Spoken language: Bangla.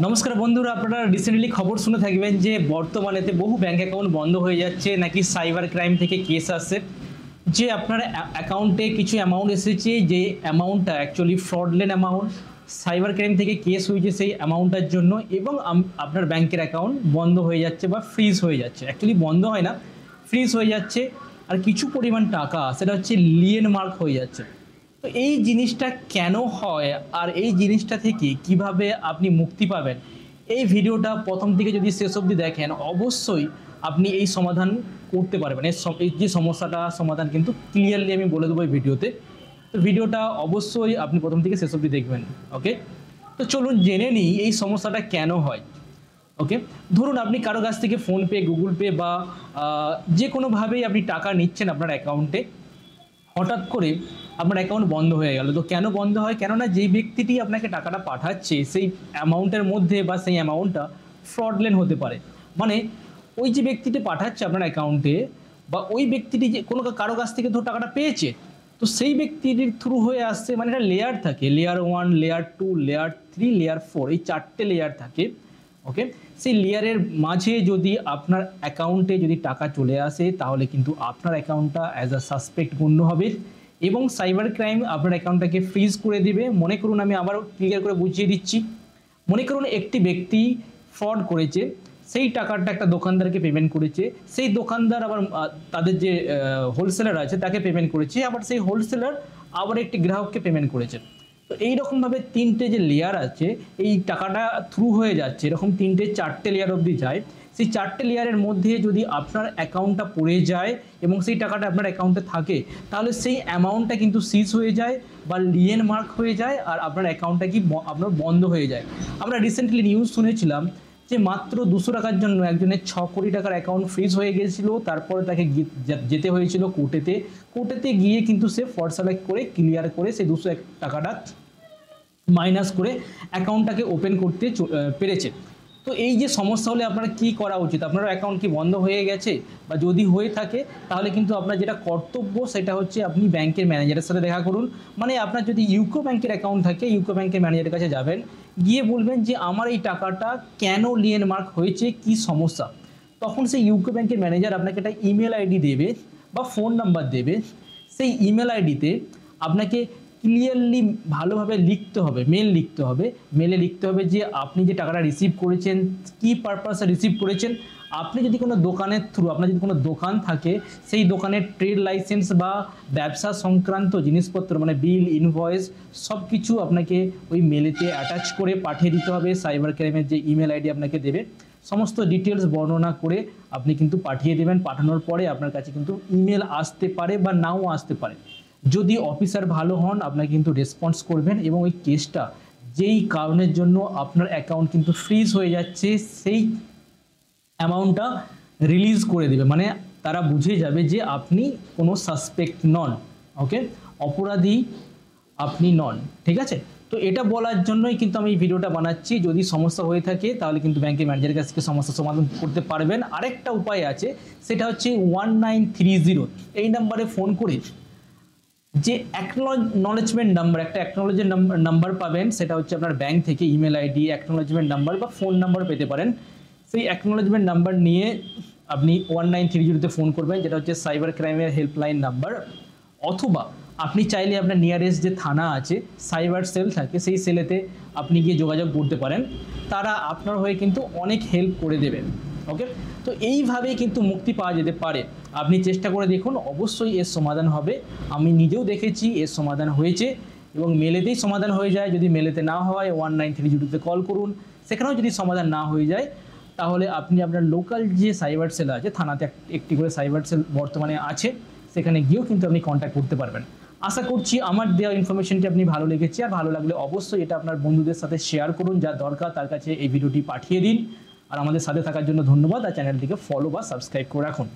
নমস্কার বন্ধুরা, আপনারা রিসেন্টলি খবর শুনে থাকবেন যে বর্তমানেতে বহু ব্যাংক অ্যাকাউন্ট বন্ধ হয়ে যাচ্ছে, নাকি সাইবার ক্রাইম থেকে কেস আসছে যে আপনার অ্যাকাউন্টে কিছু অ্যামাউন্ট এসেছে, যে অ্যামাউন্টটা অ্যাকচুয়ালি ফ্রডলেন অ্যামাউন্ট, সাইবার ক্রাইম থেকে কেস হয়েছে সেই অ্যামাউন্টটার জন্য, এবং আপনার ব্যাংকের অ্যাকাউন্ট বন্ধ হয়ে যাচ্ছে বা ফ্রিজ হয়ে যাচ্ছে। অ্যাকচুয়ালি বন্ধ হয় না, ফ্রিজ হয়ে যাচ্ছে। আর কিছু পরিমাণ টাকা সেটা হচ্ছে লিয়েন মার্ক হয়ে যাচ্ছে। তো এই জিনিসটা কেন হয় আর এই জিনিসটা থেকে কিভাবে আপনি মুক্তি পাবেন, এই ভিডিওটা প্রথম থেকে যদি শেষ অবধি দেখেন অবশ্যই আপনি এই সমাধান করতে পারবেন। এই যে সমস্যাটা সমাধান কিন্তু ক্লিয়ারলি আমি বলে দেবো এই ভিডিওতে। তো ভিডিওটা অবশ্যই আপনি প্রথম থেকে শেষ অবধি দেখবেন। ওকে, তো চলুন জেনে নিই এই সমস্যাটা কেন হয়। ওকে, ধরুন আপনি কারো কাছ থেকে ফোনপে, গুগল পে বা যে কোনোভাবেই আপনি টাকা নিচ্ছেন আপনার অ্যাকাউন্টে, হঠাৎ করে আপনার অ্যাকাউন্ট বন্ধ হয়ে গেল। তো কেন বন্ধ হয়? কেননা যেই ব্যক্তিটি আপনাকে টাকাটা পাঠাচ্ছে সেই অ্যামাউন্টের মধ্যে বা সেই অ্যামাউন্টটা ফ্রডলেন হতে পারে। মানে ওই যে ব্যক্তিটি পাঠাচ্ছে আপনার অ্যাকাউন্টে, বা ওই ব্যক্তিটি যে কারো কাছ থেকে ধর টাকাটা পেয়েছে, তো সেই ব্যক্তিটির থ্রু হয়ে আসছে। মানে এটা লেয়ার থাকে, লেয়ার 1, লেয়ার 2, লেয়ার 3, লেয়ার 4, এই 4টে লেয়ার থাকে। ওকে, সেই লেয়ারের মাঝে যদি আপনার অ্যাকাউন্টে যদি টাকা চলে আসে, তাহলে কিন্তু আপনার অ্যাকাউন্টটা অ্যাজ আ সাসপেক্ট গণ্য হবে এবং সাইবার ক্রাইম আপনার অ্যাকাউন্টটাকে ফ্রিজ করে দিবে। মনে করুন, আমি আবার ক্লিয়ার করে বুঝিয়ে দিচ্ছি। মনে করুন একটি ব্যক্তি ফ্রড করেছে, সেই টাকাটা একটা দোকানদারকে পেমেন্ট করেছে, সেই দোকানদার আবার তাদের যে হোলসেলার আছে তাকে পেমেন্ট করেছে, আবার সেই হোলসেলার আবার একটি গ্রাহককে পেমেন্ট করেছে। তো এইরকমভাবে তিনটে যে লেয়ার আছে, এই টাকাটা থ্রু হয়ে যাচ্ছে, এরকম 3-4টে লেয়ার অবধি যায়। সেই 4টে লেয়ারের মধ্যে যদি আপনার অ্যাকাউন্টটা পড়ে যায় এবং সেই টাকাটা আপনার অ্যাকাউন্টে থাকে, তাহলে সেই অ্যামাউন্টটা কিন্তু সিজ হয়ে যায় বা লিয়েন মার্ক হয়ে যায়, আর আপনার অ্যাকাউন্টটা কি আপনার বন্ধ হয়ে যায়। আমরা রিসেন্টলি নিউজ শুনেছিলাম যে মাত্র 200 টাকার জন্য একজনের 6 কোটি টাকার অ্যাকাউন্ট ফ্রিজ হয়ে গিয়েছিল। তারপরে তাকে যেতে হয়েছিল কোর্টেতে গিয়ে কিন্তু সে ফর সেলেক্ট করে ক্লিয়ার করে সেই 200 টাকাটা মাইনাস করে অ্যাকাউন্টটাকে ওপেন করতে পেরেছে। তো এই যে সমস্যা হলে আপনারা কি করা উচিত? আপনার অ্যাকাউন্ট কি বন্ধ হয়ে গেছে, বা যদি হয়ে থাকে তাহলে কিন্তু আপনার যেটা কর্তব্য সেটা হচ্ছে আপনি ব্যাংকের ম্যানেজারের সাথে দেখা করুন। মানে আপনার যদি ইউকো ব্যাংকের অ্যাকাউন্ট থাকে, ইউকো ব্যাংকের ম্যানেজারের কাছে যাবেন, গিয়ে বলবেন যে আমার এই টাকাটা কেন লিয়েন মার্ক হয়েছে, কি সমস্যা। তখন সেই ইউকো ব্যাংকের ম্যানেজার আপনাকে একটা ইমেল আইডি দেবে বা ফোন নাম্বার দেবে। সেই ইমেল আইডিতে আপনাকে ক্লিয়ারলি ভালোভাবে লিখতে হবে, মেলে লিখতে হবে যে আপনি যে টাকাটা রিসিভ করেছেন, কী পারপাসে রিসিভ করেছেন। আপনি যদি কোনো দোকানের থ্রু, আপনার যদি কোনো দোকান থাকে, সেই দোকানের ট্রেড লাইসেন্স বা ব্যবসা সংক্রান্ত জিনিসপত্র মানে বিল, ইনভয়েস সব কিছু আপনাকে ওই মেলেতে অ্যাটাচ করে পাঠিয়ে দিতে হবে। সাইবার ক্রাইমের যে ইমেল আইডি আপনাকে দেবে, সমস্ত ডিটেলস বর্ণনা করে আপনি কিন্তু পাঠিয়ে দেবেন। পাঠানোর পরে আপনার কাছে কিন্তু ইমেল আসতে পারে বা নাও আসতে পারে। যদি অফিসার ভালো হন, আপনাকে কিন্তু রেসপন্স করবেন এবং ওই কেসটা যেই কারণের জন্য আপনার অ্যাকাউন্ট কিন্তু ফ্রিজ হয়ে যাচ্ছে সেই অ্যামাউন্টটা রিলিজ করে দেবে। মানে তারা বুঝে যাবে যে আপনি কোনো সাসপেক্ট নন। ওকে, অপরাধী আপনি নন। ঠিক আছে, তো এটা বলার জন্যই কিন্তু আমি এই ভিডিওটা বানাচ্ছি। যদি সমস্যা হয়ে থাকে তাহলে কিন্তু ব্যাংকের ম্যানেজারের কাছ থেকে সমস্যার সমাধান করতে পারবেন। আরেকটা উপায় আছে, সেটা হচ্ছে 1930 এই নাম্বারে ফোন করে যে অ্যাকনোলেজমেন্ট নাম্বার, একটা অ্যাকনোলেজমেন্ট নাম্বার পাবেন, সেটা হচ্ছে আপনার ব্যাংক থেকে ইমেল আইডি, অ্যাকনোলেজমেন্ট নাম্বার বা ফোন নাম্বার পেতে পারেন। সেই অ্যাকনোলেজমেন্ট নাম্বার নিয়ে আপনি 1930-তে ফোন করবেন, যেটা হচ্ছে সাইবার ক্রাইমের হেল্পলাইন নাম্বার। অথবা আপনি চাইলে আপনার নিয়ারেস্ট যে থানা আছে, সাইবার সেল থাকে, সেই সেলেতে আপনি গিয়ে যোগাযোগ করতে পারেন। তারা আপনার হয়ে কিন্তু অনেক হেল্প করে দেবেন। ওকে, তো এইভাবেই কিন্তু মুক্তি পাওয়া যেতে পারে। আপনি চেষ্টা করে দেখুন, অবশ্যই এর সমাধান হবে। আমি নিজেও দেখেছি এর সমাধান হয়েছে এবং মেলেতেই সমাধান হয়ে যায়। যদি মেলেতে না হয় 1930-তে কল করুন। সেখানেও যদি সমাধান না হয়ে যায়, তাহলে আপনি আপনার লোকাল যে সাইবার সেল আছে, থানাতে একটি করে সাইবার সেল বর্তমানে আছে, সেখানে গিয়েও কিন্তু আপনি কন্ট্যাক্ট করতে পারবেন। আশা করছি আমার দেওয়া ইনফরমেশনটি আপনি ভালো লেগেছে, আর ভালো লাগলে অবশ্যই এটা আপনার বন্ধুদের সাথে শেয়ার করুন। যা দরকার তার কাছে এই ভিডিওটি পাঠিয়ে দিন। আর আমাদের সাথে থাকার জন্য ধন্যবাদ। আর চ্যানেলটিকে ফলো বা সাবস্ক্রাইব করে রাখুন।